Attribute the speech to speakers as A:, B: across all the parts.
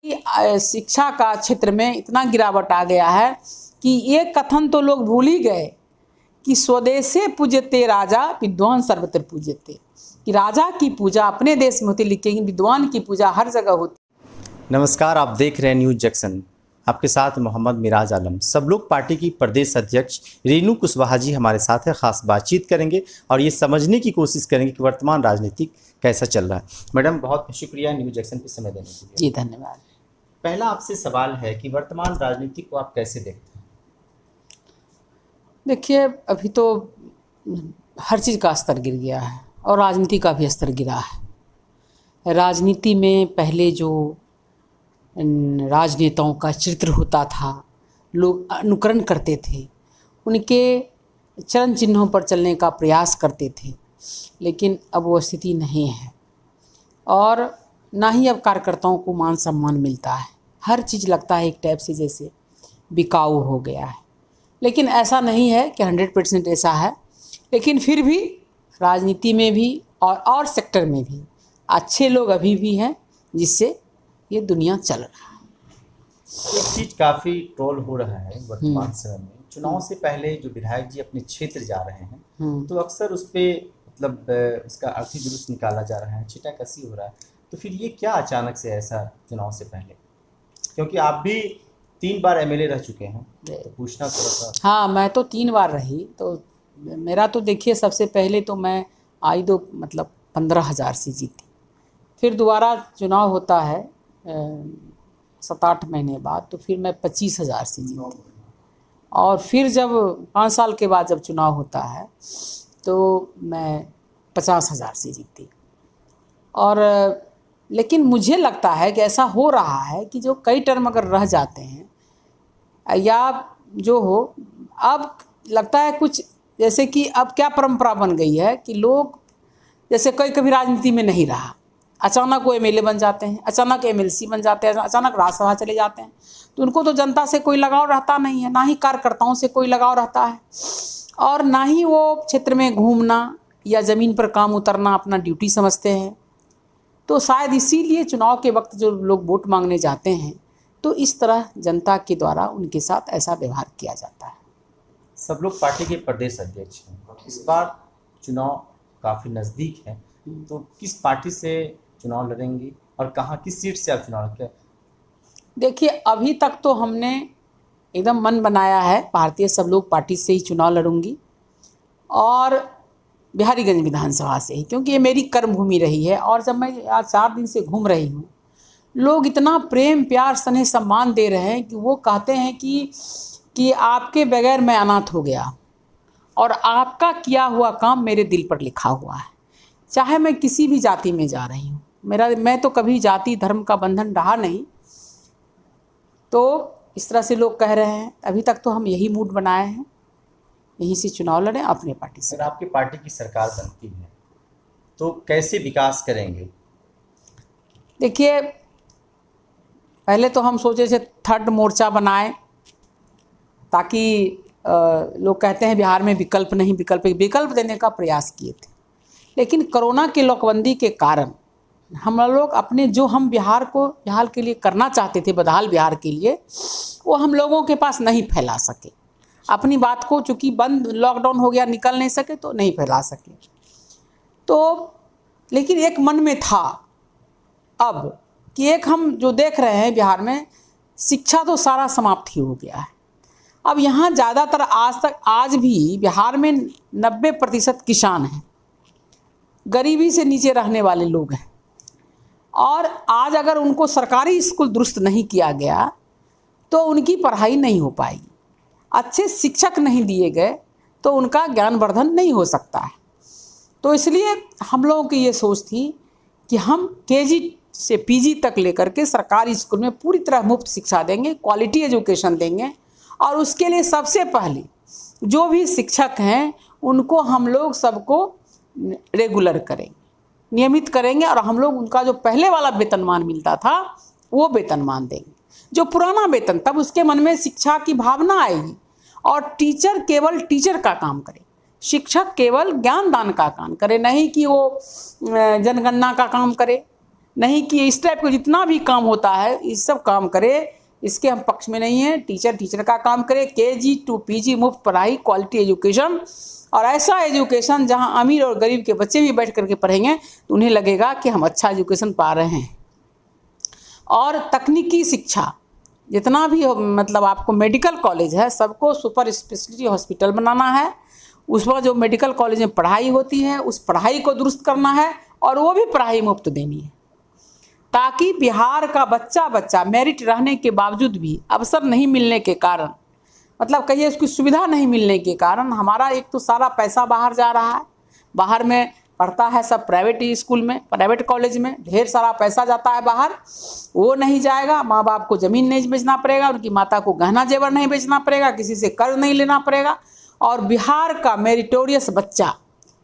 A: शिक्षा का क्षेत्र में इतना गिरावट आ गया है कि ये कथन तो लोग भूल ही गए कि स्वदेशे पूज्यते राजा विद्वान सर्वत्र पूज्यते, कि राजा की पूजा अपने देश में होती लेकिन विद्वान की पूजा हर जगह होती।
B: नमस्कार, आप देख रहे हैं न्यूज़ जंक्शन। आपके साथ मोहम्मद मिराज आलम। सब लोग पार्टी की प्रदेश अध्यक्ष रेणु कुशवाहा जी हमारे साथ है। खास बातचीत करेंगे और ये समझने की कोशिश करेंगे कि वर्तमान राजनीति कैसा चल रहा है। मैडम, बहुत शुक्रिया न्यूज़ जंक्शन पे समय देने के लिए।
A: जी धन्यवाद।
B: पहला आपसे सवाल है कि वर्तमान राजनीति को आप कैसे देखते हैं?
A: देखिए, अभी तो हर चीज़ का स्तर गिर गया है और राजनीति का भी स्तर गिरा है। राजनीति में पहले जो राजनेताओं का चरित्र होता था, लोग अनुकरण करते थे, उनके चरण चिन्हों पर चलने का प्रयास करते थे, लेकिन अब वो स्थिति नहीं है और ना ही अब कार्यकर्ताओं को मान सम्मान मिलता है। हर चीज़ लगता है एक टाइप से जैसे बिकाऊ हो गया है, लेकिन ऐसा नहीं है कि 100% ऐसा है। लेकिन फिर भी राजनीति में भी और सेक्टर में भी अच्छे लोग अभी भी हैं जिससे ये दुनिया चल रहा है।
B: एक चीज़ काफ़ी ट्रोल हो रहा है वर्तमान समय में, चुनाव से पहले जो विधायक जी अपने क्षेत्र जा रहे हैं तो अक्सर उस पर मतलब उसका अर्थी जुलूस निकाला जा रहा है, छींटाकशी हो रहा है। तो फिर ये क्या अचानक से ऐसा चुनाव से पहले, क्योंकि आप भी 3 बार एमएलए रह चुके हैं, तो पूछना थोड़ा सा।
A: हाँ, मैं तो 3 बार रही, तो मेरा तो देखिए सबसे पहले तो मैं आई तो मतलब 15,000 से जीती, फिर दोबारा चुनाव होता है 7-8 महीने बाद, तो फिर मैं 25,000 से जीती, और फिर जब 5 साल के बाद जब चुनाव होता है तो मैं 50,000 से जीती। और लेकिन मुझे लगता है कि ऐसा हो रहा है कि जो कई टर्म अगर रह जाते हैं या जो हो, अब लगता है कुछ जैसे कि अब क्या परंपरा बन गई है कि लोग जैसे कोई कभी राजनीति में नहीं रहा, अचानक वो एमएलए बन जाते हैं, अचानक एमएलसी बन जाते हैं, अचानक राज्यसभा चले जाते हैं, तो उनको तो जनता से कोई लगाव रहता नहीं है, ना ही कार्यकर्ताओं से कोई लगाव रहता है, और ना ही वो क्षेत्र में घूमना या ज़मीन पर काम उतरना अपना ड्यूटी समझते हैं। तो शायद इसीलिए चुनाव के वक्त जो लोग वोट मांगने जाते हैं तो इस तरह जनता के द्वारा उनके साथ ऐसा व्यवहार किया जाता है।
B: सब लोग पार्टी के प्रदेश अध्यक्ष हैं, इस बार चुनाव काफ़ी नज़दीक है, तो किस पार्टी से चुनाव लड़ेंगी और कहाँ किस सीट से आप चुनाव लड़ेंगे?
A: देखिए, अभी तक तो हमने एकदम मन बनाया है भारतीय सब लोग पार्टी से ही चुनाव लड़ूंगी और बिहारीगंज विधानसभा से ही, क्योंकि ये मेरी कर्मभूमि रही है। और जब मैं आज 4 दिन से घूम रही हूँ, लोग इतना प्रेम प्यार स्नेह सम्मान दे रहे हैं कि वो कहते हैं कि आपके बगैर मैं अनाथ हो गया और आपका किया हुआ काम मेरे दिल पर लिखा हुआ है, चाहे मैं किसी भी जाति में जा रही हूँ। मैं तो कभी जाति धर्म का बंधन रहा नहीं, तो इस तरह से लोग कह रहे हैं। अभी तक तो हम यही मूड बनाए हैं, यहीं से चुनाव लड़ें अपने पार्टी से।
B: अगर आपकी पार्टी की सरकार बनती है तो कैसे विकास करेंगे?
A: देखिए, पहले तो हम सोचे थे 3rd मोर्चा बनाएं, ताकि लोग कहते हैं बिहार में विकल्प नहीं, विकल्प देने का प्रयास किए थे, लेकिन कोरोना के लॉकबंदी के कारण हम लोग अपने जो हम बिहार के लिए करना चाहते थे, बदहाल बिहार के लिए, वो हम लोगों के पास नहीं फैला सके अपनी बात को, चूँकि बंद लॉकडाउन हो गया, निकल नहीं सके तो नहीं फैला सके। तो लेकिन एक मन में था अब कि एक हम जो देख रहे हैं बिहार में, शिक्षा तो सारा समाप्त ही हो गया है। अब यहाँ ज़्यादातर आज भी बिहार में 90% किसान हैं, गरीबी से नीचे रहने वाले लोग हैं, और आज अगर उनको सरकारी स्कूल दुरुस्त नहीं किया गया तो उनकी पढ़ाई नहीं हो पाएगी, अच्छे शिक्षक नहीं दिए गए तो उनका ज्ञानवर्धन नहीं हो सकता है। तो इसलिए हम लोगों की ये सोच थी कि हम केजी से पीजी तक लेकर के सरकारी स्कूल में पूरी तरह मुफ्त शिक्षा देंगे, क्वालिटी एजुकेशन देंगे, और उसके लिए सबसे पहले जो भी शिक्षक हैं उनको हम लोग सबको रेगुलर करेंगे, नियमित करेंगे, और हम लोग उनका जो पहले वाला वेतनमान मिलता था वो वेतनमान देंगे, जो पुराना वेतन, तब उसके मन में शिक्षा की भावना आएगी, और टीचर केवल टीचर का काम करे, शिक्षक केवल ज्ञान दान का काम करे, नहीं कि वो जनगणना का काम करे, नहीं कि इस टाइप का जितना भी काम होता है इस सब काम करे, इसके हम पक्ष में नहीं हैं। टीचर का काम करे, KG to PG मुफ्त पढ़ाई, क्वालिटी एजुकेशन, और ऐसा एजुकेशन जहां अमीर और गरीब के बच्चे भी बैठ करके पढ़ेंगे तो उन्हें लगेगा कि हम अच्छा एजुकेशन पा रहे हैं। और तकनीकी शिक्षा जितना भी मतलब आपको मेडिकल कॉलेज है सबको सुपर स्पेशलिटी हॉस्पिटल बनाना है। उस पर जो मेडिकल कॉलेज में पढ़ाई होती है उस पढ़ाई को दुरुस्त करना है और वो भी पढ़ाई मुफ्त देनी है, ताकि बिहार का बच्चा मेरिट रहने के बावजूद भी अवसर नहीं मिलने के कारण, मतलब कहिए उसकी सुविधा नहीं मिलने के कारण, हमारा एक तो सारा पैसा बाहर जा रहा है। बाहर में पढ़ता है सब प्राइवेट स्कूल में, प्राइवेट कॉलेज में ढेर सारा पैसा जाता है बाहर, वो नहीं जाएगा। माँ बाप को ज़मीन नहीं बेचना पड़ेगा, उनकी माता को गहना जेवर नहीं बेचना पड़ेगा, किसी से कर्ज नहीं लेना पड़ेगा। और बिहार का मेरिटोरियस बच्चा,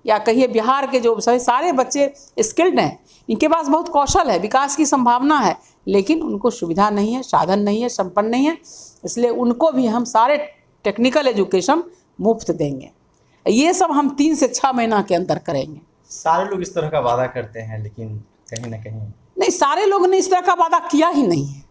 A: या कहिए बिहार के जो सारे बच्चे स्किल्ड हैं, इनके पास बहुत कौशल है, विकास की संभावना है, लेकिन उनको सुविधा नहीं है, साधन नहीं है, संपन्न नहीं है। इसलिए उनको भी हम सारे टेक्निकल एजुकेशन मुफ्त देंगे। ये सब हम 3 से 6 महीना के अंदर करेंगे।
B: सारे लोग इस तरह का वादा करते हैं, लेकिन कहीं ना कहीं
A: नहीं, सारे लोगों ने इस तरह का वादा किया ही नहीं है।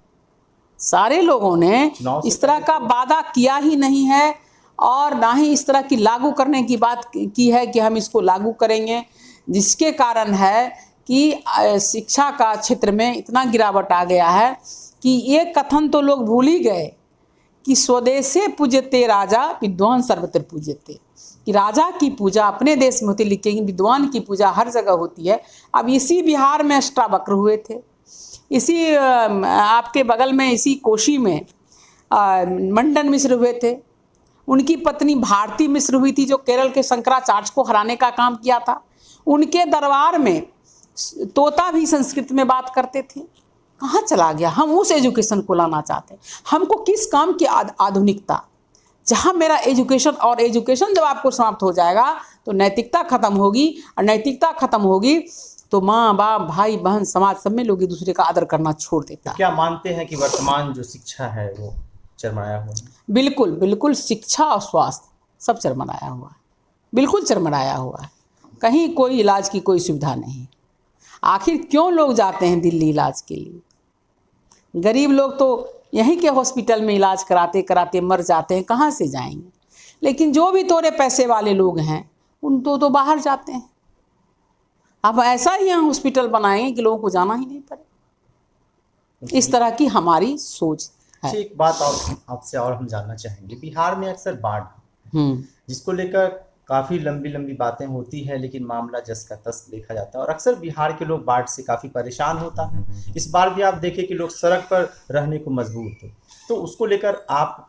A: सारे लोगों ने इस तरह का वादा किया ही नहीं है, और ना ही इस तरह की लागू करने की बात की है कि हम इसको लागू करेंगे, जिसके कारण है कि शिक्षा का क्षेत्र में इतना गिरावट आ गया है कि ये कथन तो लोग भूल ही गए कि स्वदेशे पूज्यते राजा विद्वान सर्वत्र पूज्यते, कि राजा की पूजा अपने देश में होती, लेकिन विद्वान की पूजा हर जगह होती है। अब इसी बिहार में अष्टावक्र हुए थे, इसी आपके बगल में इसी कोशी में मंडन मिश्र हुए थे, उनकी पत्नी भारती मिश्र हुई थी जो केरल के शंकराचार्य को हराने का काम किया था। उनके दरबार में तोता भी संस्कृत में बात करते थे। कहाँ चला गया? हम उस एजुकेशन को लाना चाहते हैं। हमको किस काम की आधुनिकता, जहाँ मेरा एजुकेशन, और एजुकेशन जब आपको समाप्त हो जाएगा तो नैतिकता खत्म होगी, और नैतिकता खत्म होगी तो माँ बाप भाई बहन समाज सब में लोग एक दूसरे का आदर करना छोड़ देता है।
B: क्या मानते हैं कि वर्तमान जो शिक्षा है वो चरमराया हुआ है?
A: बिल्कुल बिल्कुल, शिक्षा और स्वास्थ्य सब चरमराया हुआ है, बिल्कुल चरमराया हुआ है। कहीं कोई इलाज की कोई सुविधा नहीं। आखिर क्यों लोग जाते हैं दिल्ली इलाज के लिए? गरीब लोग तो यहीं के हॉस्पिटल में इलाज कराते कराते मर जाते हैं, कहाँ से जाएंगे? लेकिन जो भी थोड़े पैसे वाले लोग हैं उन तो बाहर जाते हैं। अब ऐसा ही यहाँ हॉस्पिटल बनाएंगे कि लोगों को जाना ही नहीं पड़े। इस तरह की हमारी सोच है।
B: एक बात और आपसे और हम जानना चाहेंगे, बिहार में अक्सर बाढ़ जिसको लेकर काफ़ी लंबी लंबी बातें होती है, लेकिन मामला जस का तस देखा जाता है, और अक्सर बिहार के लोग बाढ़ से काफ़ी परेशान होता है। इस बार भी आप देखें कि लोग सड़क पर रहने को मजबूर थे, तो उसको लेकर आप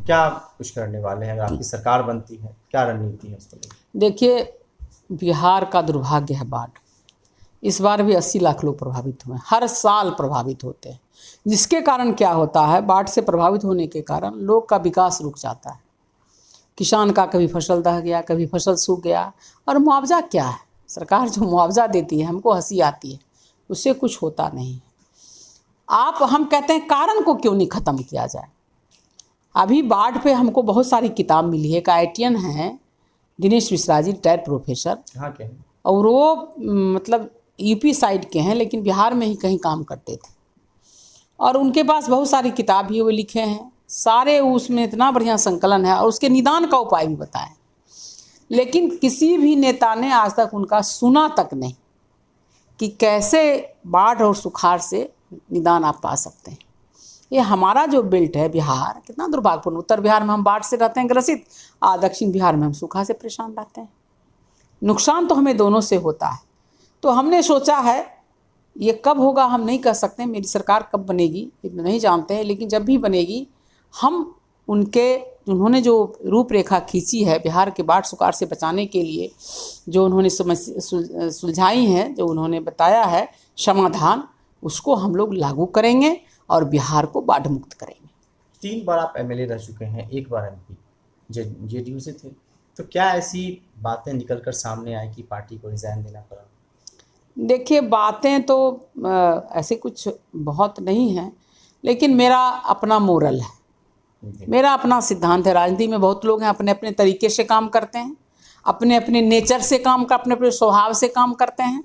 B: क्या कुछ करने वाले हैं? अगर आपकी सरकार बनती है, क्या रणनीति है उसको लेकर?
A: देखिए, बिहार का दुर्भाग्य है बाढ़। इस बार भी 80 लाख लोग प्रभावित हुए हैं, हर साल प्रभावित होते हैं। जिसके कारण क्या होता है, बाढ़ से प्रभावित होने के कारण लोग का विकास रुक जाता है। किसान का कभी फसल दह गया, कभी फसल सूख गया, और मुआवजा क्या है? सरकार जो मुआवजा देती है हमको हंसी आती है, उससे कुछ होता नहीं। हम कहते हैं कारण को क्यों नहीं ख़त्म किया जाए? अभी बाढ़ पे हमको बहुत सारी किताब मिली है। एक IITian है दिनेश मिश्रा जी, रिटायर्ड प्रोफेसर,
B: हाँ क्या है?
A: और वो मतलब यूपी साइड के हैं, लेकिन बिहार में ही कहीं काम करते थे, और उनके पास बहुत सारी किताब भी वो लिखे हैं सारे, उसमें इतना बढ़िया संकलन है, और उसके निदान का उपाय भी बताएं। लेकिन किसी भी नेता ने आज तक उनका सुना तक नहीं कि कैसे बाढ़ और सुखाड़ से निदान आप पा सकते हैं। ये हमारा जो बेल्ट है बिहार, कितना दुर्भाग्यपूर्ण। उत्तर बिहार में हम बाढ़ से रहते हैं ग्रसित, दक्षिण बिहार में हम सूखा से परेशान रहते हैं। नुकसान तो हमें दोनों से होता है। तो हमने सोचा है, ये कब होगा हम नहीं कह सकते, मेरी सरकार कब बनेगी नहीं जानते हैं, लेकिन जब भी बनेगी हम उन्होंने जो रूपरेखा खींची है बिहार के बाढ़ सुखाड़ से बचाने के लिए, जो उन्होंने समस्या सुलझाई हैं, जो उन्होंने बताया है समाधान, उसको हम लोग लागू करेंगे और बिहार को बाढ़ मुक्त करेंगे।
B: 3 बार आप MLA रह चुके हैं, 1 बार MP JDU से थे, तो क्या ऐसी बातें निकलकर सामने आई कि पार्टी को रिजाइन देना पड़ा?
A: देखिए, बातें तो ऐसे कुछ बहुत नहीं हैं, लेकिन मेरा अपना मोरल है, मेरा अपना सिद्धांत है। राजनीति में बहुत लोग हैं अपने अपने तरीके से काम करते हैं, अपने अपने नेचर से काम कर, अपने अपने स्वभाव से काम करते हैं।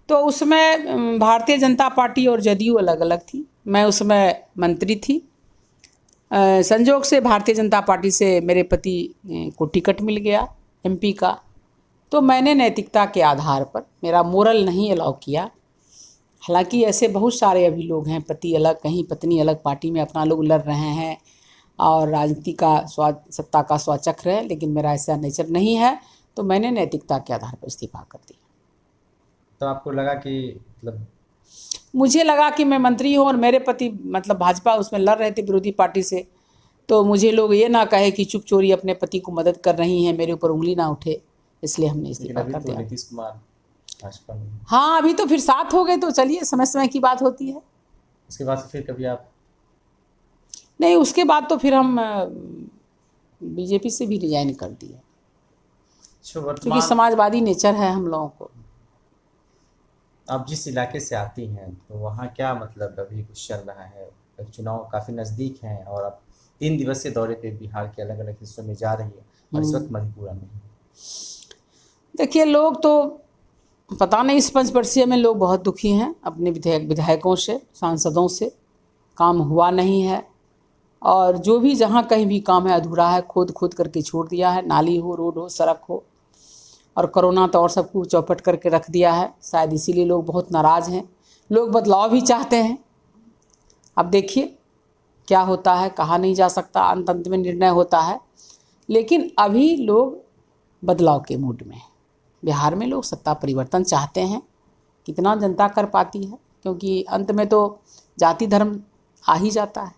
A: तो उसमें भारतीय जनता पार्टी और जदयू अलग अलग थी। मैं उसमें मंत्री थी। संजोग से भारतीय जनता पार्टी से मेरे पति को टिकट मिल गया एमपी का। तो मैंने नैतिकता के आधार पर, मेरा मोरल नहीं अलाउ किया। हालांकि ऐसे बहुत सारे अभी लोग हैं, पति अलग कहीं पत्नी अलग पार्टी में अपना लोग लड़ रहे हैं और राजनीति का सत्ता का स्वाचक्र है, लेकिन मेरा ऐसा नेचर नहीं है। तो मैंने नैतिकता के आधार पर इस्तीफा कर दिया।
B: तो आपको लगा कि मतलब
A: मुझे लगा कि मैं मंत्री हूँ और मेरे पति मतलब भाजपा उसमें लड़ रहे थे विरोधी पार्टी से, तो मुझे लोग ये ना कहे कि चुप चोरी अपने पति को मदद कर रही हैं, मेरे ऊपर उंगली ना उठे, इसलिए हमने इस्तीफा कर दिया।
B: नीतीश कुमार भाजपा में,
A: हाँ, अभी तो फिर साथ हो गए, तो चलिए समय समय की बात होती है।
B: उसके बाद से फिर कभी आप
A: नहीं, उसके बाद तो फिर हम बीजेपी से भी रिजाइन कर दिए, क्योंकि समाजवादी नेचर है हम लोगों को।
B: आप जिस इलाके से आती हैं तो वहाँ क्या मतलब अभी कुछ चल रहा है? चुनाव काफ़ी नज़दीक हैं और आप 3 दिवसीय दौरे पे बिहार के अलग अलग हिस्सों में जा रही है और इस वक्त मधेपुरा में है।
A: देखिए, लोग तो पता नहीं, इस पंचवर्षीय में लोग बहुत दुखी हैं अपने विधायकों से, सांसदों से। काम हुआ नहीं है और जो भी जहाँ कहीं भी काम है अधूरा है, खोद करके छोड़ दिया है। नाली हो, रोड हो, सड़क हो, और कोरोना तो और सब कुछ चौपट करके रख दिया है। शायद इसीलिए लोग बहुत नाराज़ हैं। लोग बदलाव भी चाहते हैं। अब देखिए क्या होता है, कहा नहीं जा सकता, अंत में निर्णय होता है। लेकिन अभी लोग बदलाव के मूड में हैं। बिहार में लोग सत्ता परिवर्तन चाहते हैं। कितना जनता कर पाती है, क्योंकि अंत में तो जाति धर्म आ ही जाता है।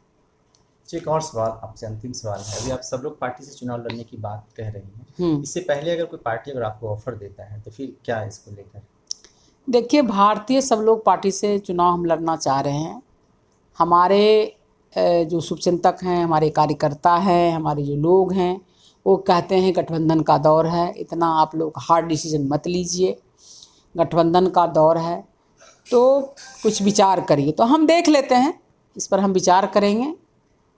B: एक और सवाल आपसे, अंतिम सवाल है। अभी आप सब लोग पार्टी से चुनाव लड़ने की बात कह रही हैं, इससे पहले अगर कोई पार्टी अगर आपको ऑफर देता है तो फिर क्या है इसको लेकर?
A: देखिए, भारतीय सब लोग पार्टी से चुनाव हम लड़ना चाह रहे हैं। हमारे जो शुभचिंतक हैं, हमारे कार्यकर्ता हैं, हमारे जो लोग हैं, वो कहते हैं गठबंधन का दौर है, इतना आप लोग हार्ड डिसीजन मत लीजिए, गठबंधन का दौर है, तो कुछ विचार करिए। तो हम देख लेते हैं, इस पर हम विचार करेंगे,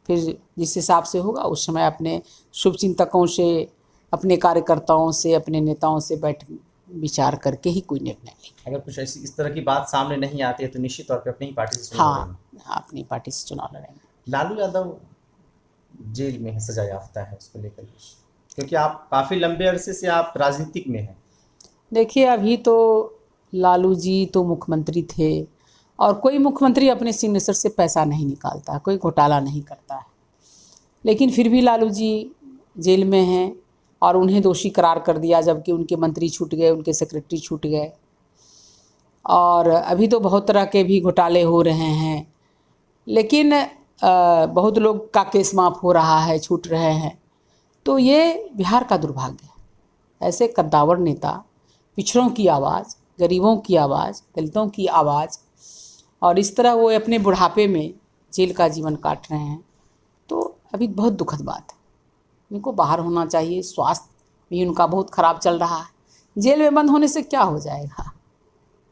A: फिर जिस हिसाब से होगा उस समय अपने शुभचिंतकों से, अपने कार्यकर्ताओं से, अपने नेताओं से बैठ विचार करके ही कोई निर्णय लेंगे।
B: अगर कुछ ऐसी इस तरह की बात सामने नहीं आती है तो निश्चित तौर पे अपनी ही पार्टी से चुनाव लड़ेंगे।
A: हाँ, अपनी पार्टी से चुनाव लड़ेंगे।
B: लालू यादव जेल में है, सजा याफ्ता है, उसको लेकर क्योंकि आप काफ़ी लंबे अरसे से आप राजनीतिक में हैं।
A: देखिए, अभी तो लालू जी तो मुख्यमंत्री थे और कोई मुख्यमंत्री अपने सिग्नेचर से पैसा नहीं निकालता, कोई घोटाला नहीं करता है। लेकिन फिर भी लालू जी जेल में हैं और उन्हें दोषी करार कर दिया, जबकि उनके मंत्री छूट गए, उनके सेक्रेटरी छूट गए, और अभी तो बहुत तरह के भी घोटाले हो रहे हैं। लेकिन बहुत लोग का केस माफ़ हो रहा है, छूट रहे हैं। तो ये बिहार का दुर्भाग्य है। ऐसे कद्दावर नेता पिछड़ों की आवाज़, गरीबों की आवाज़, दलितों की आवाज़, और इस तरह वो अपने बुढ़ापे में जेल का जीवन काट रहे हैं, तो अभी बहुत दुखद बात है। इनको बाहर होना चाहिए। स्वास्थ्य भी उनका बहुत ख़राब चल रहा है। जेल में बंद होने से क्या हो जाएगा,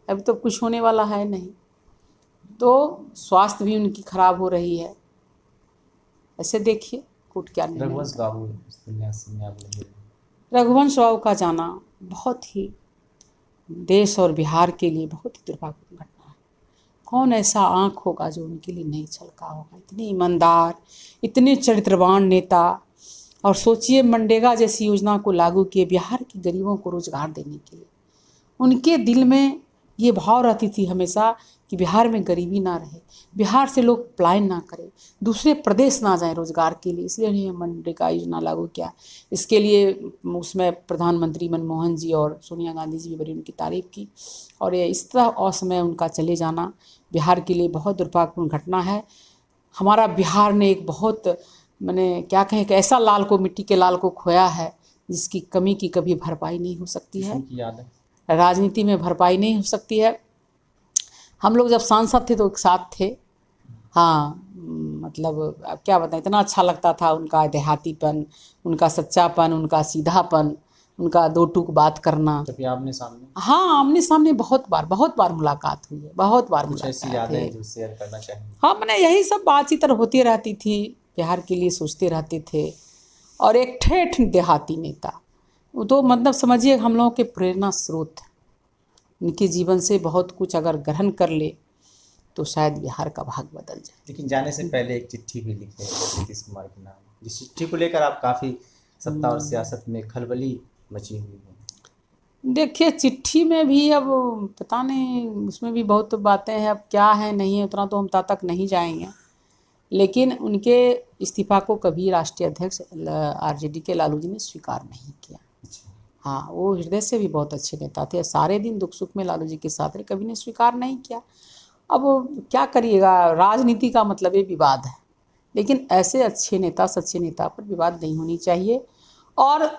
A: अभी तो कुछ होने वाला है नहीं। तो स्वास्थ्य भी उनकी खराब हो रही है। ऐसे देखिए कोर्ट क्या निर्णय।
B: रघुवंश बाबू इस दुनिया से
A: रघुवंश बाबू का जाना बहुत ही देश और बिहार के लिए बहुत ही दुर्भाग्यपूर्ण घटना है। कौन ऐसा आँख होगा जो उनके लिए नहीं छलका होगा? इतने ईमानदार, इतने चरित्रवान नेता। और सोचिए, मनरेगा जैसी योजना को लागू किए बिहार के गरीबों को रोजगार देने के लिए। उनके दिल में ये भाव रहती थी हमेशा कि बिहार में गरीबी ना रहे, बिहार से लोग पलायन ना करें, दूसरे प्रदेश ना जाएं रोजगार के लिए। इसलिए उन्हें मनरेगा योजना लागू किया। इसके लिए उसमें प्रधानमंत्री मनमोहन जी और सोनिया गांधी जी भी बड़ी उनकी तारीफ की। और ये इस तरह असमय उनका चले जाना बिहार के लिए बहुत दुर्भाग्यपूर्ण घटना है। हमारा बिहार ने एक बहुत, मैंने क्या कहें, कि ऐसा लाल को, मिट्टी के लाल को खोया है जिसकी कमी की कभी भरपाई नहीं हो सकती है। राजनीति में भरपाई नहीं हो सकती है। हम लोग जब सांसद थे तो एक साथ थे। हाँ, मतलब अब क्या बताएं, इतना अच्छा लगता था उनका देहातीपन, उनका सच्चापन, उनका सीधापन, उनका दो टूक बात करना।
B: कभी आमने सामने?
A: हाँ, आमने सामने बहुत बार मुलाकात हुई है, बहुत बार
B: कुछ ऐसी यादें जो शेयर करना चाहिए?
A: हाँ, मैंने यही सब बातचीत होती रहती थी, बिहार के लिए सोचते रहते थे। और एक ठेठ देहाती नेता, वो तो मतलब समझिए हम लोगों के प्रेरणा स्रोत। उनके जीवन से बहुत कुछ अगर ग्रहण कर ले तो शायद बिहार का भाग बदल जाए।
B: लेकिन जाने से पहले एक चिट्ठी भी लिखे नीतीश कुमार के नाम, जिस चिट्ठी को लेकर आप काफ़ी सत्ता और सियासत में खलबली मची हुई है।
A: देखिए चिट्ठी में भी अब पता नहीं, उसमें भी बहुत बातें हैं, अब क्या है नहीं है उतना तो हम तक नहीं जाएंगे, लेकिन उनके इस्तीफा को कभी राष्ट्रीय अध्यक्ष आरजेडी के लालू जी ने स्वीकार नहीं किया। हाँ, वो हृदय से भी बहुत अच्छे नेता थे, सारे दिन दुख सुख में लालू जी के साथ रहे, कभी ने स्वीकार नहीं किया। अब क्या करिएगा, राजनीति का मतलब ये विवाद है, लेकिन ऐसे अच्छे नेता सच्चे नेता पर विवाद नहीं होनी चाहिए, और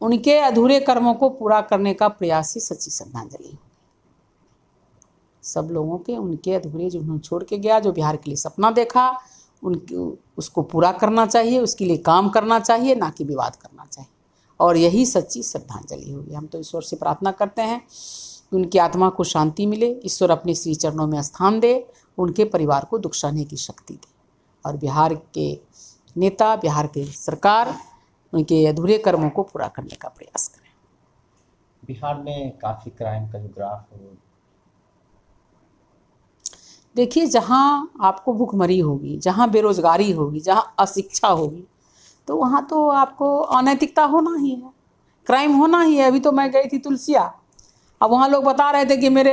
A: उनके अधूरे कर्मों को पूरा करने का प्रयास ही सच्ची श्रद्धांजलि। सब लोगों के उनके अधूरे जो उन्होंने छोड़ के गया, जो बिहार के लिए सपना देखा, उनके उसको पूरा करना चाहिए, उसके लिए काम करना चाहिए, ना कि विवाद करना चाहिए, और यही सच्ची श्रद्धांजलि होगी। हम तो ईश्वर से प्रार्थना करते हैं कि उनकी आत्मा को शांति मिले, ईश्वर अपने श्री चरणों में स्थान दे, उनके परिवार को दुख सहने की शक्ति दे, और बिहार के नेता, बिहार के सरकार उनके अधूरे कर्मों को पूरा करने का प्रयास करें।
B: बिहार में काफ़ी क्राइम का जो ग्राफ है,
A: देखिए जहाँ आपको भूखमरी होगी, जहाँ बेरोजगारी होगी, जहाँ अशिक्षा होगी, तो वहाँ तो आपको अनैतिकता होना ही है, क्राइम होना ही है। अभी तो मैं गई थी तुलसिया, अब वहाँ लोग बता रहे थे कि मेरे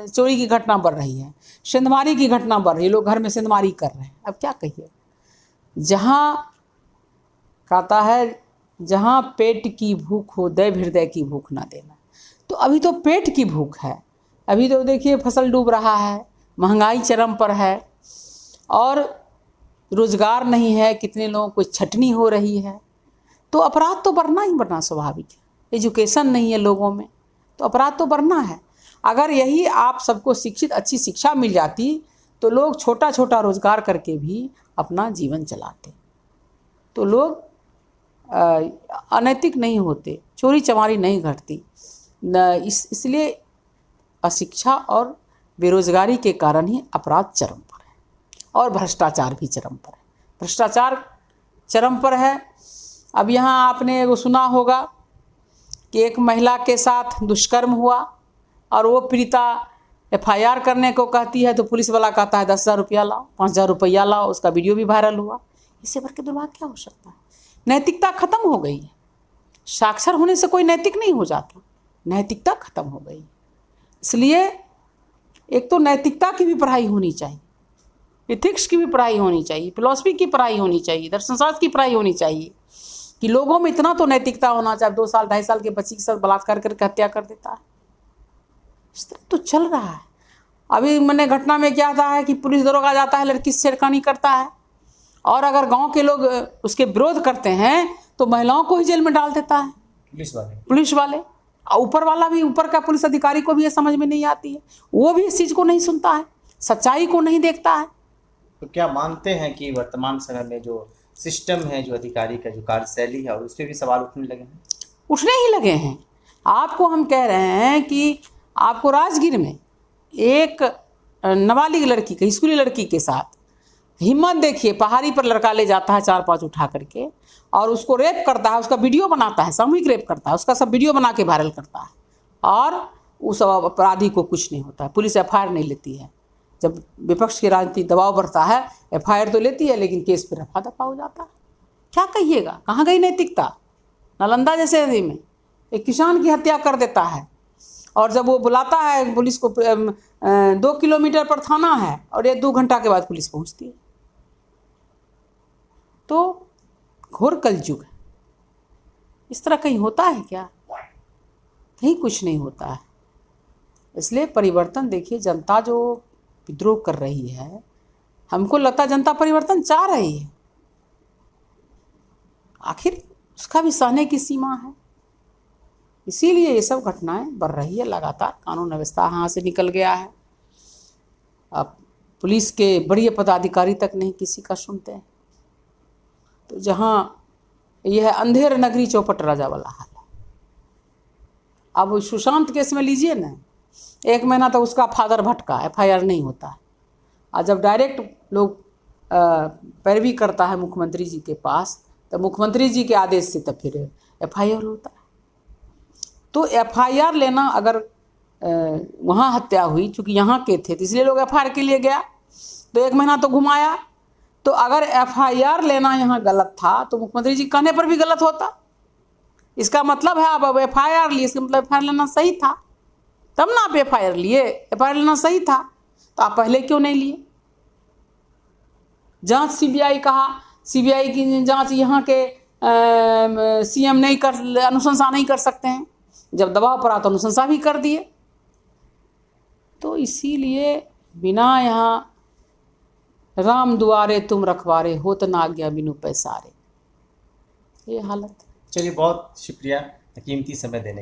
A: चोरी की घटना बढ़ रही है, सेंधमारी की घटना बढ़ रही है, लोग घर में सेंधमारी कर रहे हैं। अब क्या कहिए, जहाँ कहता है जहाँ पेट की भूख हो दैव हृदय की भूख ना देना, तो अभी तो पेट की भूख है। अभी तो देखिए फसल डूब रहा है, महंगाई चरम पर है, और रोजगार नहीं है, कितने लोगों को छटनी हो रही है, तो अपराध तो बढ़ना ही बढ़ना स्वाभाविक है। एजुकेशन नहीं है लोगों में, तो अपराध तो बढ़ना है। अगर यही आप सबको शिक्षित अच्छी शिक्षा मिल जाती तो लोग छोटा छोटा रोजगार करके भी अपना जीवन चलाते, तो लोग अनैतिक नहीं होते, चोरी चमारी नहीं घटती। इसलिए अशिक्षा और बेरोजगारी के कारण ही अपराध चरम पर है, और भ्रष्टाचार भी चरम पर है। भ्रष्टाचार चरम पर है। अब यहाँ आपने वो सुना होगा कि एक महिला के साथ दुष्कर्म हुआ, और वो पीड़िता FIR करने को कहती है, तो पुलिस वाला कहता है 10,000 रुपया लाओ, 5,000 रुपया लाओ। उसका वीडियो भी वायरल हुआ। इससे बढ़ के दुर्भाग्य क्या हो सकता है? नैतिकता खत्म हो गई है। साक्षर होने से कोई नैतिक नहीं हो जाता, नैतिकता खत्म हो गई। इसलिए एक तो नैतिकता की भी पढ़ाई होनी चाहिए, एथिक्स की भी पढ़ाई होनी चाहिए, फिलॉसफी की पढ़ाई होनी चाहिए, दर्शनशास्त्र की पढ़ाई होनी चाहिए, कि लोगों में इतना तो नैतिकता होना चाहिए। 2 साल 2.5 साल के बच्ची के साथ बलात्कार करके हत्या कर देता है, इस तरह तो चल रहा है। अभी मैंने घटना में क्या था है कि पुलिस दरोगा जाता है, लड़की से छेड़खानी करता है, और अगर गांव के लोग उसके विरोध करते हैं तो महिलाओं को ही जेल में डाल देता है पुलिस वाले। और ऊपर वाला भी, ऊपर का पुलिस अधिकारी को भी ये समझ में नहीं आती है, वो भी इस चीज़ को नहीं सुनता है, सच्चाई को नहीं देखता है।
B: तो क्या मानते हैं कि वर्तमान समय में जो सिस्टम है, जो अधिकारी का जो कार्यशैली है, और उस पर भी सवाल उठने लगे हैं?
A: उठने ही लगे हैं। आपको हम कह रहे हैं कि आपको राजगीर में एक नाबालिग लड़की के, स्कूली लड़की के साथ हिम्मत देखिए, पहाड़ी पर लड़का ले जाता है 4-5 उठा करके, और उसको रेप करता है, उसका वीडियो बनाता है, सामूहिक रेप करता है, उसका सब वीडियो बना के वायरल करता है, और उस अपराधी को कुछ नहीं होता है। पुलिस FIR नहीं लेती है। जब विपक्ष की राजनीति दबाव बढ़ता है, FIR तो लेती है, लेकिन केस पर रफा दफा हो जाता है। क्या कहिएगा, कहाँ गई नैतिकता? नालंदा जैसे नदी में एक किसान की हत्या कर देता है, और जब वो बुलाता है पुलिस को, 2 किलोमीटर पर थाना है, और ये 2 घंटा के बाद पुलिस पहुंचती है। तो घोर कलयुग है। इस तरह कहीं होता है क्या? कहीं कुछ नहीं होता है। इसलिए परिवर्तन देखिए, जनता जो विद्रोह कर रही है, हमको लगता है जनता परिवर्तन चाह रही है, आखिर उसका भी सहने की सीमा है। इसीलिए ये सब घटनाएं बढ़ रही है लगातार। कानून व्यवस्था हाथ से निकल गया है। अब पुलिस के बड़े पदाधिकारी तक नहीं किसी का सुनते हैं। तो जहाँ यह अंधेर नगरी चौपट राजा वाला हाल है। अब सुशांत केस में लीजिए ना, 1 महीना तो उसका फादर भटका, FIR नहीं होता है, और जब डायरेक्ट लोग पैरवी करता है मुख्यमंत्री जी के पास, तो मुख्यमंत्री जी के आदेश से तब फिर FIR होता है। तो FIR लेना अगर वहाँ हत्या हुई, चूँकि यहाँ के थे तो इसलिए लोग FIR के लिए गया, तो 1 महीना तो घुमाया। तो अगर FIR लेना यहाँ गलत था तो मुख्यमंत्री जी कहने पर भी गलत होता। इसका मतलब है अब FIR लिए, इसका मतलब FIR लेना सही था, तब ना आप FIR लिए। FIR लेना सही था तो आप पहले क्यों नहीं लिए? जांच CBI कहा, CBI की जांच यहाँ के CM नहीं कर, अनुशंसा नहीं कर सकते हैं, जब दबाव पड़ा तो अनुशंसा भी कर दिए। तो इसीलिए बिना यहाँ राम दुआरे तुम रखवारे, होत ना आज्ञा बिनु पैसारे, ये हालत।
B: चलिए, बहुत शुक्रिया कीमती समय देने